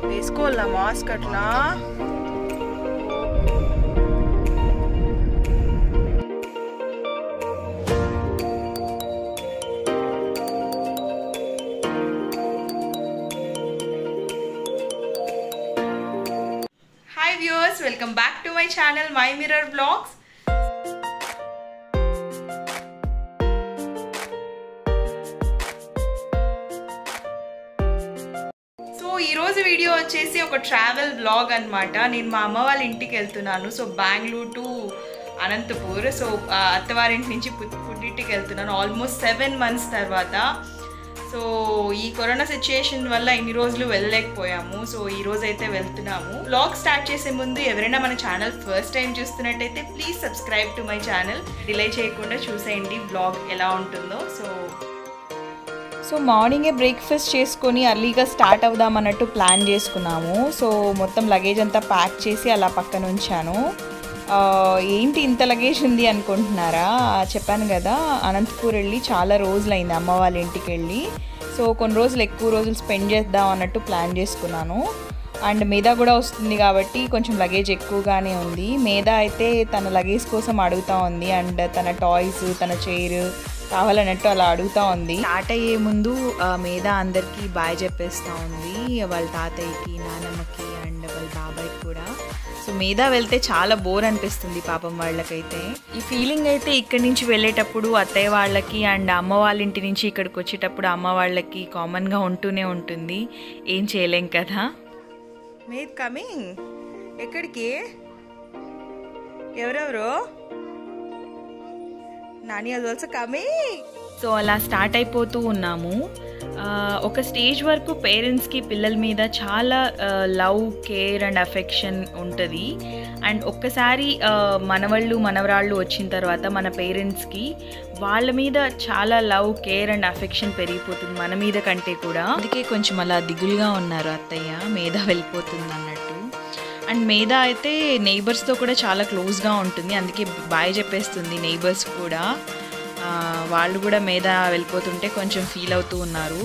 వేసుకోవాలా మాస్క్ అట్లా? Hi viewers, welcome back to my channel My Mirror Vlogs. So ఈ రోజు వీడియో వచ్చేసి ఒక ట్రావెల్ వ్లాగ్ అన్నమాట. నేను మా అమ్మ వాళ్ళ ఇంటికి వెళ్తున్నాను. So Bengaluru to Anantapur. So అత్తవారింటి నుంచి పుట్టింటికి వెళ్తున్నాను ఆల్మోస్ట్ 7 months తర్వాత. సో ఈ కరోనా సిచ్యుయేషన్ వల్ల ఇన్ని రోజులు వెళ్ళలేకపోయాము. సో ఈ రోజు అయితే వెళ్తున్నాము. వ్లాగ్ స్టార్ట్ చేసే ముందు ఎవరైనా మన ఛానల్ ఫస్ట్ టైం చూస్తున్నట్టయితే please subscribe to my channel. Delay చేయకుండా చూసేయండి వ్లాగ్ ఎలా ఉంటుందో. సో మార్నింగే బ్రేక్ఫాస్ట్ చేసుకొని అర్లీగా స్టార్ట్ అవుదాం అన్నట్టు ప్లాన్ చేసుకున్నాము. సో మొత్తం లగేజ్ అంతా ప్యాక్ చేసి అలా పక్కన ఉంచాను. ఏంటి ఇంత లగేజ్ ఉంది అనుకుంటున్నారా? చెప్పాను కదా, అనంతపూర్ వెళ్ళి చాలా రోజులైంది అమ్మ వాళ్ళ ఇంటికి వెళ్ళి. సో కొన్ని రోజులు ఎక్కువ రోజులు స్పెండ్ చేద్దాం అన్నట్టు ప్లాన్ చేసుకున్నాను. అండ్ మేధా కూడా వస్తుంది కాబట్టి కొంచెం లగేజ్ ఎక్కువగానే ఉంది. మేధా అయితే తన లగేజ్ కోసం అడుగుతూ ఉంది. అండ్ తన టాయ్స్, తన చైర్ కావాలన్నట్టు అలా అడుగుతూ ఉంది. స్టార్ట్ అయ్యే ముందు మేధా అందరికీ బాయ్ చెప్పేస్తూ ఉంది, వాళ్ళ తాతయ్యకి, నానమ్మకి అండ్ వాళ్ళ బాబాయ్కి కూడా. సో మేధా వెళ్తే చాలా బోర్ అనిపిస్తుంది పాపం వాళ్ళకైతే. ఈ ఫీలింగ్ అయితే ఇక్కడి నుంచి వెళ్ళేటప్పుడు అత్తయ్య వాళ్ళకి అండ్ అమ్మ వాళ్ళ ఇంటి నుంచి ఇక్కడికి వచ్చేటప్పుడు అమ్మ వాళ్ళకి కామన్గా ఉంటూనే ఉంటుంది. ఏం చేయలేం కదా. మేధ్ కమింగ్. ఎక్కడికి? ఎవరెవరు? నాని అది ఆల్సో కమింగ్. సో అలా స్టార్ట్ అయిపోతూ ఉన్నాము. ఒక స్టేజ్ వరకు పేరెంట్స్కి పిల్లల మీద చాలా లవ్, కేర్ అండ్ అఫెక్షన్ ఉంటుంది. అండ్ ఒక్కసారి మనవరాళ్ళు వచ్చిన తర్వాత మన పేరెంట్స్కి వాళ్ళ మీద చాలా లవ్, కేర్ అండ్ అఫెక్షన్ పెరిగిపోతుంది మన మీద కంటే కూడా. అందుకే కొంచెం అలా దిగులుగా ఉన్నారు అత్తయ్య, మేధా వెళ్ళిపోతుంది అన్నట్టు. అండ్ మేధా అయితే నైబర్స్తో కూడా చాలా క్లోజ్గా ఉంటుంది. అందుకే బాయ్ చెప్పేస్తుంది నైబర్స్ కూడా. వాళ్ళు కూడా మేధా వెళ్ళిపోతుంటే కొంచెం ఫీల్ అవుతూ ఉన్నారు.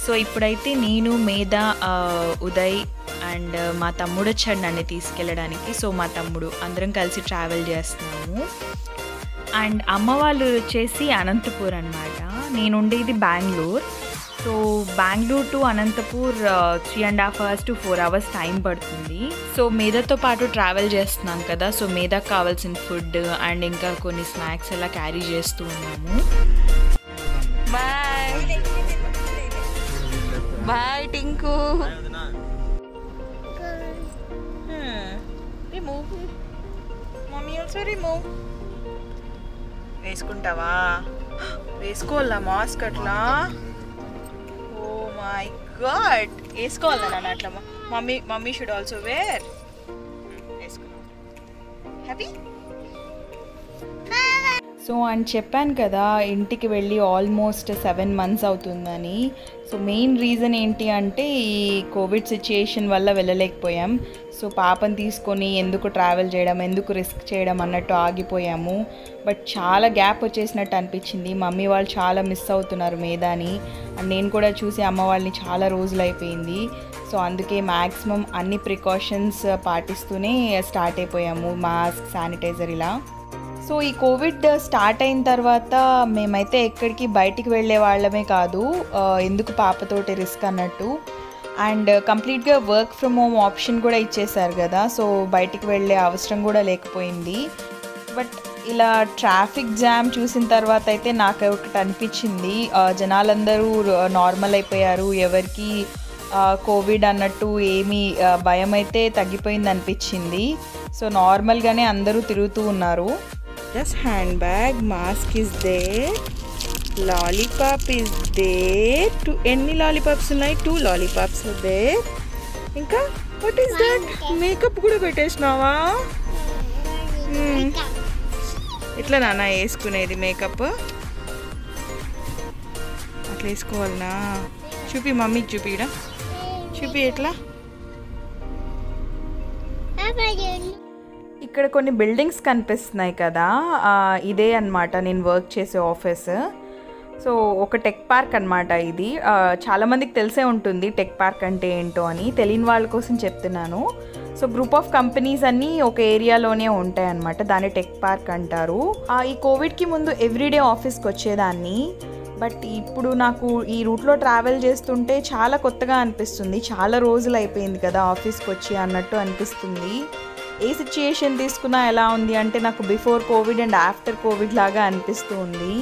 సో ఇప్పుడైతే నేను, మేధా, ఉదయ్ అండ్ మా తమ్ముడు వచ్చాడు నన్ను తీసుకెళ్ళడానికి. సో మా తమ్ముడు అందరం కలిసి ట్రావెల్ చేస్తున్నాము. అండ్ అమ్మ వాళ్ళు వచ్చేసి అనంతపూర్ అనమాట. నేను ఉండేది Bengaluru. So Bengaluru to Anantapur 3.5 hours to 4 hours time పడుతుంది. సో మేధాతో పాటు ట్రావెల్ చేస్తున్నాం కదా, సో మేధాకు కావాల్సిన ఫుడ్ అండ్ ఇంకా కొన్ని స్నాక్స్ అలా క్యారీ చేస్తూ ఉన్నాము. Bye bye Tinku. Remove mummy also remove. వేసుకుంటావా? వేసుకోవాలా మాస్క్ అట్లా? మై గాడ్, వేసుకోవాలా నాన్న అట్లా? Mummy should also wear. వేసుకున్నాం. హ్యాపీ. సో అని చెప్పాను కదా, ఇంటికి వెళ్ళి ఆల్మోస్ట్ 7 months అవుతుందని. సో మెయిన్ రీజన్ ఏంటి అంటే ఈ కోవిడ్ సిచ్యుయేషన్ వల్ల వెళ్ళలేకపోయాం. సో పాపని తీసుకొని ఎందుకు ట్రావెల్ చేయడం, ఎందుకు రిస్క్ చేయడం అన్నట్టు ఆగిపోయాము. బట్ చాలా గ్యాప్ వచ్చేసినట్టు అనిపించింది. మమ్మీ వాళ్ళు చాలా మిస్ అవుతున్నారు మేధాని. అండ్ నేను కూడా చూసి అమ్మ వాళ్ళని చాలా రోజులు అయిపోయింది. సో అందుకే మ్యాక్సిమం అన్ని ప్రికాషన్స్ పాటిస్తూనే స్టార్ట్ అయిపోయాము, మాస్క్, శానిటైజర్ ఇలా. సో ఈ కోవిడ్ స్టార్ట్ అయిన తర్వాత మేమైతే ఎక్కడికి బయటికి వెళ్ళే వాళ్ళమే కాదు, ఎందుకు పాపతోటి రిస్క్ అన్నట్టు. అండ్ కంప్లీట్గా వర్క్ ఫ్రమ్ హోమ్ ఆప్షన్ కూడా ఇచ్చేసారు కదా, సో బయటికి వెళ్ళే అవసరం కూడా లేకపోయింది. బట్ ఇలా ట్రాఫిక్ జామ్ చూసిన తర్వాత అయితే నాకు ఒకటి అనిపించింది, జనాలందరూ నార్మల్ అయిపోయారు, ఎవరికి కోవిడ్ అన్నట్టు ఏమీ భయం అయితే తగ్గిపోయింది అనిపించింది. సో నార్మల్గానే అందరూ తిరుగుతూ ఉన్నారు. Just hand bag, mask is there, lollipop is there. ఎన్ని లాలీపాప్స్ ఉన్నాయి? 2 లాలీపాప్స్ దేర్. ఇంకా వాట్ ఈస్ దట్? మేకప్ కూడా పెట్టేసినావా? ఎట్లా నాన్న వేసుకునేది మేకప్? అట్లా వేసుకోవాలనా? చూపి మమ్మీకి చూపిడా, చూపి ఎట్లా. ఇక్కడ కొన్ని బిల్డింగ్స్ కనిపిస్తున్నాయి కదా, ఇదే అన్నమాట నేను వర్క్ చేసే ఆఫీస్. సో ఒక టెక్ పార్క్ అనమాట ఇది. చాలామందికి తెలిసే ఉంటుంది టెక్ పార్క్ అంటే ఏంటో అని. తెలియని వాళ్ళ కోసం చెప్తున్నాను. సో గ్రూప్ ఆఫ్ కంపెనీస్ అన్నీ ఒక ఏరియాలోనే ఉంటాయి అన్నమాట. దాన్ని టెక్ పార్క్ అంటారు. ఈ కోవిడ్కి ముందు ఎవ్రీడే ఆఫీస్కి వచ్చేదాన్ని. బట్ ఇప్పుడు నాకు ఈ రూట్లో ట్రావెల్ చేస్తుంటే చాలా కొత్తగా అనిపిస్తుంది. చాలా రోజులు అయిపోయింది కదా ఆఫీస్కి వచ్చి అన్నట్టు అనిపిస్తుంది. ఏ సిచ్యుయేషన్ తీసుకున్నా ఎలా ఉంది అంటే నాకు before Covid and after Covid లాగా అనిపిస్తూ ఉంది.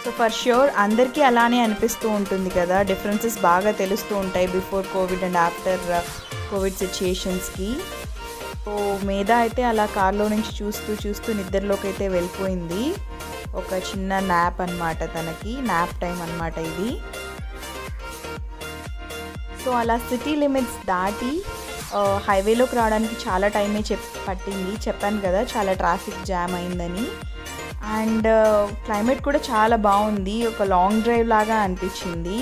సో ఫర్ ష్యూర్ అందరికీ అలానే అనిపిస్తూ ఉంటుంది కదా. డిఫరెన్సెస్ బాగా తెలుస్తూ ఉంటాయి before Covid and after Covid సిచ్యుయేషన్స్కి. సో మీద అయితే అలా కార్లో నుంచి చూస్తూ నిద్రలోకి అయితే వెళ్ళిపోయింది. ఒక చిన్న న్యాప్ అనమాట, తనకి న్యాప్ టైం అనమాట ఇది. సో అలా సిటీ లిమిట్స్ దాటి హైవేలోకి రావడానికి చాలా టైమే పట్టింది. చెప్పాను కదా చాలా ట్రాఫిక్ జామ్ అయిందని. అండ్ క్లైమేట్ కూడా చాలా బాగుంది. ఒక లాంగ్ డ్రైవ్ లాగా అనిపించింది.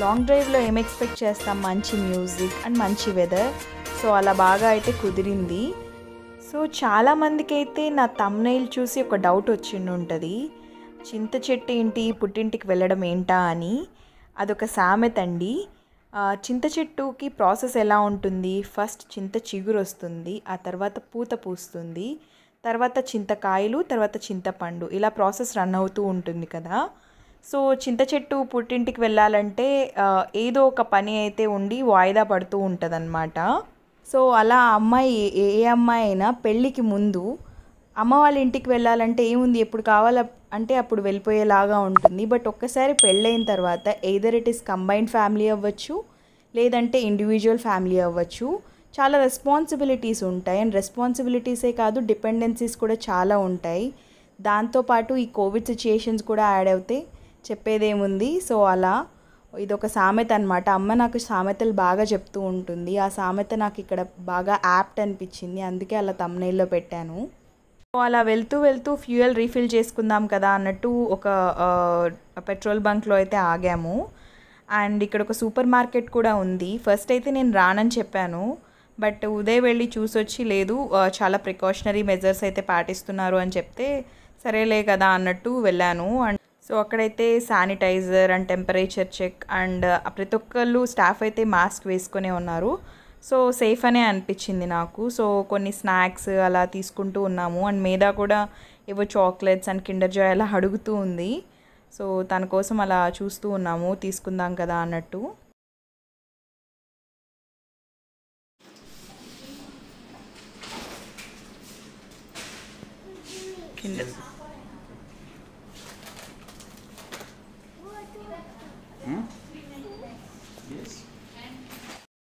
లాంగ్ డ్రైవ్లో ఏం ఎక్స్పెక్ట్ చేస్తాం, మంచి మ్యూజిక్ అండ్ మంచి వెదర్. సో అలా బాగా అయితే కుదిరింది. సో చాలామందికి అయితే నా థంబ్నెయిల్ చూసి ఒక డౌట్ వచ్చిండి ఉంటుంది, చింత చెట్టు ఏంటి పుట్టింటికి వెళ్ళడం ఏంటా అని. అదొక సామెత అండి. చింత చెట్టుకి ప్రాసెస్ ఎలా ఉంటుంది, ఫస్ట్ చింత చిగురు వస్తుంది, ఆ తర్వాత పూత పూస్తుంది, తర్వాత చింతకాయలు, తర్వాత చింతపండు, ఇలా ప్రాసెస్ రన్ అవుతూ ఉంటుంది కదా. సో చింత చెట్టు పుట్టింటికి వెళ్ళాలంటే ఏదో ఒక పని అయితే ఉండి వాయిదా పడుతూ ఉంటుందన్నమాట. సో అలా అమ్మాయి ఏ అమ్మాయి అయినా పెళ్ళికి ముందు అమ్మ వాళ్ళ ఇంటికి వెళ్ళాలంటే ఏముంది, ఎప్పుడు కావాలంటే అప్పుడు వెళ్ళిపోయేలాగా ఉంటుంది. బట్ ఒక్కసారి పెళ్ళైన తర్వాత either it is combined family అవ్వచ్చు, లేదంటే ఇండివిజువల్ ఫ్యామిలీ అవ్వచ్చు, చాలా రెస్పాన్సిబిలిటీస్ ఉంటాయి. అండ్ రెస్పాన్సిబిలిటీసే కాదు, డిపెండెన్సీస్ కూడా చాలా ఉంటాయి. దాంతోపాటు ఈ కోవిడ్ సిచ్యుయేషన్స్ కూడా యాడ్ అవుతాయి, చెప్పేదేముంది. సో అలా ఇదొక సామెత అనమాట. అమ్మ నాకు సామెతలు బాగా చెప్తూ ఉంటుంది. ఆ సామెత నాకు ఇక్కడ బాగా యాప్ట్ అనిపించింది, అందుకే అలా థంబ్నెయిల్లో పెట్టాను. సో అలా వెళ్తూ ఫ్యూయల్ రీఫిల్ చేసుకుందాం కదా అన్నట్టు ఒక పెట్రోల్ బంక్లో అయితే ఆగాము. అండ్ ఇక్కడ ఒక సూపర్ మార్కెట్ కూడా ఉంది. ఫస్ట్ అయితే నేను రానని చెప్పాను, బట్ ఉదయ్ వెళ్ళి చూసొచ్చి లేదు చాలా ప్రికాషనరీ మెజర్స్ అయితే పాటిస్తున్నారు అని చెప్తే సరేలే కదా అన్నట్టు వెళ్ళాను. అండ్ సో అక్కడైతే sanitiser and temperature check and ప్రతి ఒక్కళ్ళు స్టాఫ్ అయితే మాస్క్ వేసుకునే ఉన్నారు. సో సేఫ్ అనే అనిపించింది నాకు. సో కొన్ని స్నాక్స్ అలా తీసుకుంటూ ఉన్నాము. అండ్ మీద కూడా ఏవో చాక్లెట్స్ అండ్ కిండర్ జాయ్ అలా అడుగుతూ ఉంది. సో తన కోసం అలా చూస్తూ ఉన్నాము, తీసుకుందాం కదా అన్నట్టు.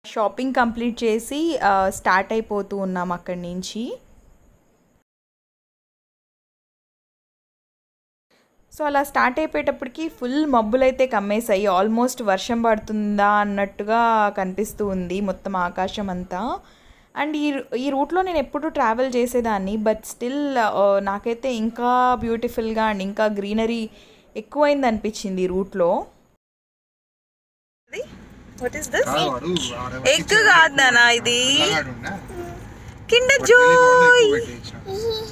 షాపింగ్ కంప్లీట్ చేసి స్టార్ట్ అయిపోతూ ఉన్నాం అక్కడి నుంచి. సో అలా స్టార్ట్ అయిపోయేటప్పటికి ఫుల్ మబ్బులైతే కమ్మేశాయి. ఆల్మోస్ట్ వర్షం పడుతుందా అన్నట్టుగా కనిపిస్తూ ఉంది మొత్తం ఆకాశం అంతా. అండ్ ఈ రూట్లో నేను ఎప్పుడూ ట్రావెల్ చేసేదాన్ని, బట్ స్టిల్ నాకైతే ఇంకా బ్యూటిఫుల్గా అండ్ ఇంకా గ్రీనరీ ఎక్కువైంది అనిపించింది ఈ రూట్లో. What is this? Egg కాదు నానా, ఇది Kinder Joy.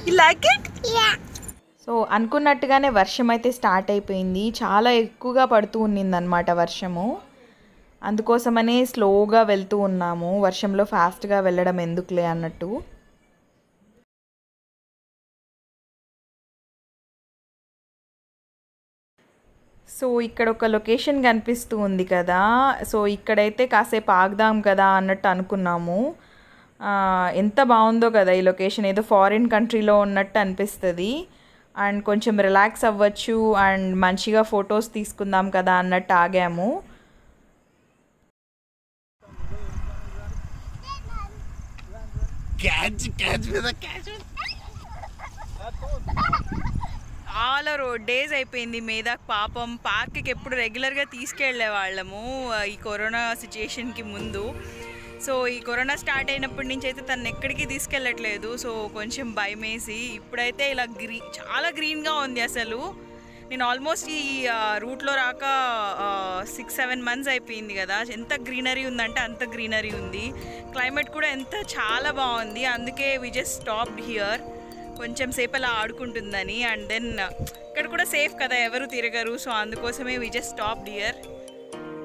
You like it? Yeah. So అనుకున్నట్టుగానే వర్షం అయితే స్టార్ట్ అయిపోయింది. చాలా ఎక్కువగా పడుతూ ఉన్నిందనమాట వర్షము. అందుకోసమనే స్లోగా వెళ్తూ ఉన్నాము, వర్షంలో ఫాస్ట్గా వెళ్ళడం ఎందుకులే అన్నట్టు. సో ఇక్కడ ఒక లొకేషన్ కనిపిస్తూ ఉంది కదా. సో ఇక్కడైతే కాసేపు ఆగుదాం కదా అన్నట్టు అనుకున్నాము. ఎంత బాగుందో కదా ఈ లొకేషన్, ఏదో ఫారిన్ కంట్రీలో ఉన్నట్టు అనిపిస్తుంది. అండ్ కొంచెం రిలాక్స్ అవ్వచ్చు అండ్ మంచిగా ఫొటోస్ తీసుకుందాం కదా అన్నట్టు ఆగాము. చాలా డేస్ అయిపోయింది మీద పాపం. పార్క్కి ఎప్పుడు రెగ్యులర్గా తీసుకెళ్లే వాళ్ళము ఈ కరోనా సిచ్యుయేషన్కి ముందు. సో ఈ కరోనా స్టార్ట్ అయినప్పటి నుంచి అయితే తను ఎక్కడికి తీసుకెళ్ళట్లేదు. సో కొంచెం భయం వేసి ఇప్పుడైతే ఇలా చాలా గ్రీన్గా ఉంది అసలు. నేను ఆల్మోస్ట్ ఈ రూట్లో రాక 6-7 మంత్స్ అయిపోయింది కదా. ఎంత గ్రీనరీ ఉందంటే అంత గ్రీనరీ ఉంది. క్లైమేట్ కూడా చాలా బాగుంది. అందుకే వి జస్ట్ స్టాప్డ్ హియర్. కొంచెం సేపు అలా ఆడుకుంటుందని. అండ్ దెన్ ఇక్కడ కూడా సేఫ్ కదా, ఎవరు తిరగరు. సో అందుకోసమే వి జస్ట్ స్టాప్ డియర్.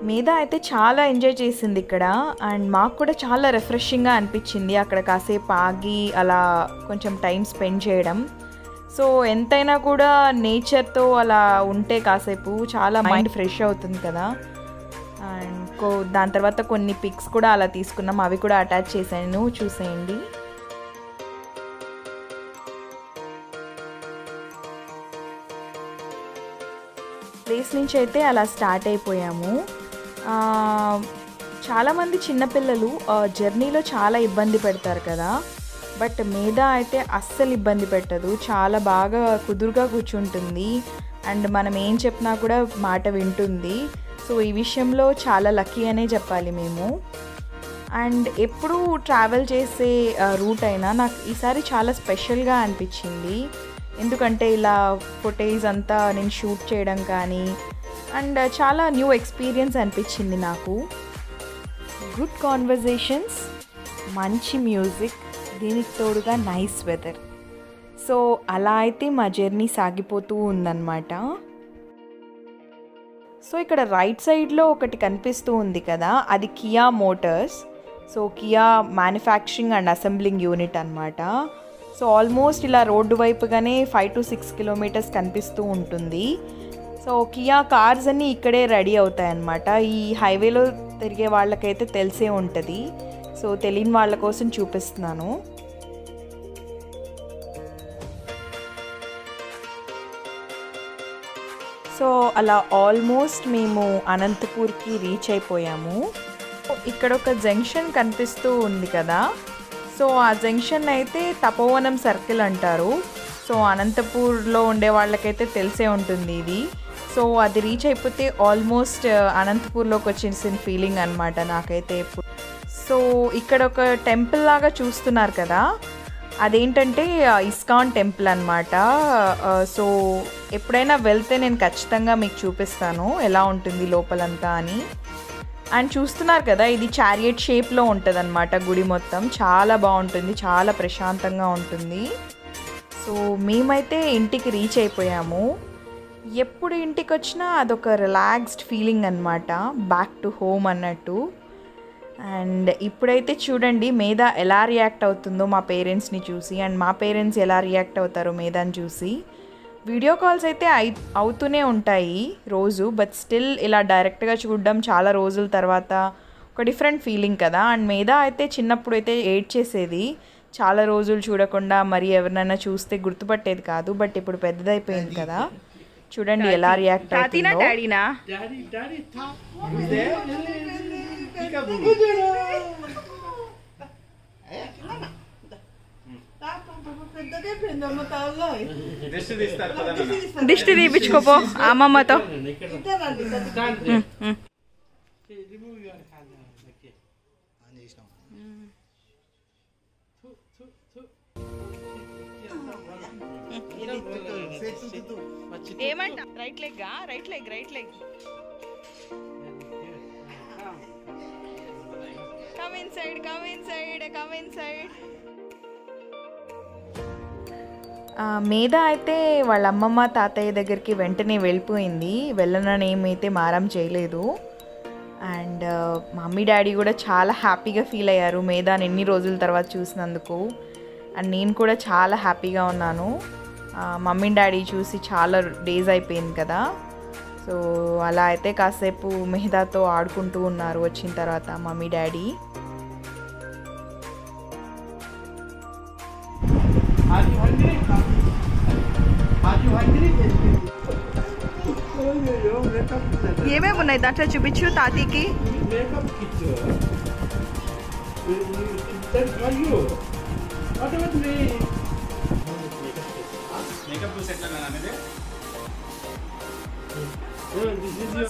మీద అయితే చాలా ఎంజాయ్ చేసింది ఇక్కడ. అండ్ మాకు కూడా చాలా రిఫ్రెషింగ్గా అనిపించింది అక్కడ కాసేపు ఆగి అలా కొంచెం టైం స్పెండ్ చేయడం. సో ఎంతైనా కూడా నేచర్తో అలా ఉంటే కాసేపు చాలా మైండ్ ఫ్రెష్ అవుతుంది కదా. అండ్ దాని తర్వాత కొన్ని పిక్స్ కూడా అలా తీసుకున్నాం, అవి కూడా అటాచ్ చేశాను, చూసేయండి. ప్లేస్ నుంచి అయితే అలా స్టార్ట్ అయిపోయాము. చాలామంది చిన్నపిల్లలు జర్నీలో చాలా ఇబ్బంది పెడతారు కదా, బట్ మీద అయితే అస్సలు ఇబ్బంది పెట్టదు. చాలా బాగా కుదురుగా కూర్చుంటుంది అండ్ మనం ఏం చెప్పినా కూడా మాట వింటుంది. సో ఈ విషయంలో చాలా లక్కీ అనే చెప్పాలి మేము. అండ్ ఎప్పుడు ట్రావెల్ చేసే రూట్ అయినా నాకు ఈసారి చాలా స్పెషల్గా అనిపించింది. ఎందుకంటే ఇలా ఫుటేజ్ అంతా నేను షూట్ చేయడం కానీ అండ్ చాలా న్యూ ఎక్స్పీరియన్స్ అనిపించింది నాకు. గుడ్ కాన్వర్జేషన్స్, మంచి మ్యూజిక్, దీనికి తోడుగా నైస్ వెదర్. సో అలా అయితే మా జర్నీ సాగిపోతూ ఉందన్నమాట. సో ఇక్కడ రైట్ సైడ్లో ఒకటి కనిపిస్తూ ఉంది కదా, అది Kia Motors. So Kia manufacturing and assembling unit అనమాట. సో ఆల్మోస్ట్ ఇలా రోడ్డు వైపుగానే 5 to 6 kilometers కనిపిస్తూ ఉంటుంది. సో కియా కార్స్ అన్నీ ఇక్కడే రెడీ అవుతాయన్నమాట. ఈ హైవేలో తిరిగే వాళ్ళకైతే తెలిసే ఉంటుంది. సో తెలియని వాళ్ళ కోసం చూపిస్తున్నాను. సో అలా ఆల్మోస్ట్ మేము అనంతపూర్కి రీచ్ అయిపోయాము. ఇక్కడ ఒక జంక్షన్ కనిపిస్తూ ఉంది కదా, సో ఆ జంక్షన్ అయితే తపోవనం సర్కిల్ అంటారు. సో అనంతపూర్లో ఉండే వాళ్ళకైతే తెలిసే ఉంటుంది ఇది. సో అది రీచ్ అయిపోతే ఆల్మోస్ట్ అనంతపూర్లోకి వచ్చేసిన ఫీలింగ్ అనమాట నాకైతే. సో ఇక్కడ ఒక టెంపుల్ లాగా చూస్తున్నారు కదా, అదేంటంటే ఇస్కాన్ టెంపుల్ అనమాట. సో ఎప్పుడైనా వెళ్తే నేను ఖచ్చితంగా మీకు చూపిస్తాను ఎలా ఉంటుంది లోపలంతా అని. అండ్ చూస్తున్నారు కదా, ఇది చారియట్ షేప్లో ఉంటుంది అనమాట గుడి మొత్తం. చాలా బాగుంటుంది, చాలా ప్రశాంతంగా ఉంటుంది. సో మేమైతే ఇంటికి రీచ్ అయిపోయాము. ఎప్పుడు ఇంటికి వచ్చినా అదొక రిలాక్స్డ్ ఫీలింగ్ అనమాట, బ్యాక్ టు హోమ్ అన్నట్టు. అండ్ ఇప్పుడైతే చూడండి మేధ ఎలా రియాక్ట్ అవుతుందో మా పేరెంట్స్ని చూసి, అండ్ మా పేరెంట్స్ ఎలా రియాక్ట్ అవుతారో మేధాని చూసి. వీడియో కాల్స్ అయితే అవుతూనే ఉంటాయి రోజు, బట్ స్టిల్ ఇలా డైరెక్ట్గా చూడడం చాలా రోజుల తర్వాత ఒక డిఫరెంట్ ఫీలింగ్ కదా. అండ్ మేధ అయితే చిన్నప్పుడు అయితే ఏడ్చేసేది, చాలా రోజులు చూడకుండా మరి ఎవరినైనా చూస్తే గుర్తుపట్టేది కాదు. బట్ ఇప్పుడు పెద్దదైపోయింది కదా, చూడండి ఎలా రియాక్ట్ అవుతుందో. దిష్టి తీపించుకోపో అమ్మమ్మతో. ఏమంట? Right leg, right leg, right leg. Come inside, come inside, come inside. మేధ అయితే వాళ్ళ అమ్మమ్మ తాతయ్య దగ్గరికి వెంటనే వెళ్ళిపోయింది, వెళ్ళనని ఏమైతే మారం చేయలేదు. అండ్ మమ్మీ డాడీ కూడా చాలా హ్యాపీగా ఫీల్ అయ్యారు మేధాని ఎన్ని రోజుల తర్వాత చూసినందుకు. అండ్ నేను కూడా చాలా హ్యాపీగా ఉన్నాను, మమ్మీ డాడీ చూసి చాలా డేస్ అయిపోయింది కదా. సో అలా అయితే కాసేపు మేధాతో ఆడుకుంటూ ఉన్నారు వచ్చిన తర్వాత మమ్మీ డాడీ. ఏమేమి ఉన్నాయి దాంట్లో చూపించు తాతీకి.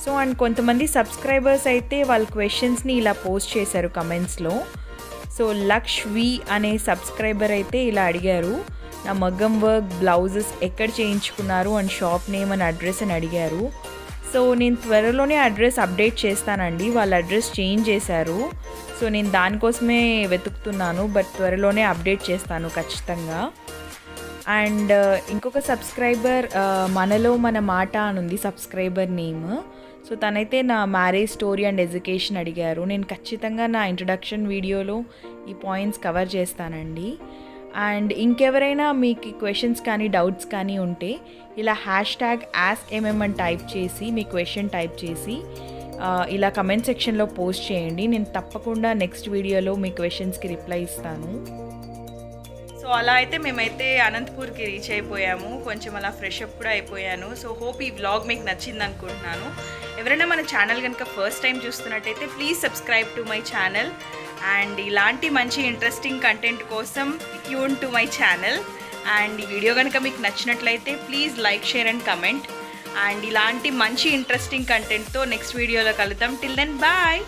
సో అండ్ కొంతమంది సబ్స్క్రైబర్స్ అయితే వాళ్ళ క్వశ్చన్స్ని ఇలా పోస్ట్ చేశారు కమెంట్స్లో. సో లక్ష్వి అనే సబ్స్క్రైబర్ అయితే ఇలా అడిగారు, నా మగ్గం వర్క్ బ్లౌజెస్ ఎక్కడ చేయించుకున్నారు and shop name and address అని అడిగారు. సో నేను త్వరలోనే అడ్రస్ అప్డేట్ చేస్తానండి, వాళ్ళ అడ్రస్ చేంజ్ చేశారు. సో నేను దానికోసమే వెతుకుతున్నాను, బట్ త్వరలోనే అప్డేట్ చేస్తాను ఖచ్చితంగా. అండ్ ఇంకొక సబ్స్క్రైబర్ మనలో మన మాట అని ఉంది సబ్స్క్రైబర్ నేమ్. సో తనైతే నా మ్యారేజ్ స్టోరీ అండ్ ఎడ్యుకేషన్ అడిగారు. నేను ఖచ్చితంగా నా ఇంట్రడక్షన్ వీడియోలో ఈ పాయింట్స్ కవర్ చేస్తానండి. అండ్ ఇంకెవరైనా మీకు క్వశ్చన్స్ కానీ డౌట్స్ కానీ ఉంటే ఇలా #AskMM అని టైప్ చేసి మీ క్వశ్చన్ టైప్ చేసి ఇలా కమెంట్ సెక్షన్లో పోస్ట్ చేయండి. నేను తప్పకుండా నెక్స్ట్ వీడియోలో మీ క్వశ్చన్స్కి రిప్లై ఇస్తాను. సో అలా అయితే మేమైతే అనంతపూర్కి రీచ్ అయిపోయాము. కొంచెం అలా ఫ్రెష్ అప్ కూడా అయిపోయాను. సో హోప్ ఈ వ్లాగ్ మీకు నచ్చింది అనుకుంటున్నాను. ఎవరైనా మన ఛానల్ కనుక ఫస్ట్ టైం చూస్తున్నట్టయితే please subscribe to my channel. And ఇలాంటి మంచి ఇంట్రెస్టింగ్ కంటెంట్ కోసం tune to my channel. And ఈ వీడియో కనుక మీకు నచ్చినట్లయితే please like, share and comment. And ఇలాంటి మంచి ఇంట్రెస్టింగ్ కంటెంట్తో నెక్స్ట్ వీడియోలో కలుద్దాం. Till then bye.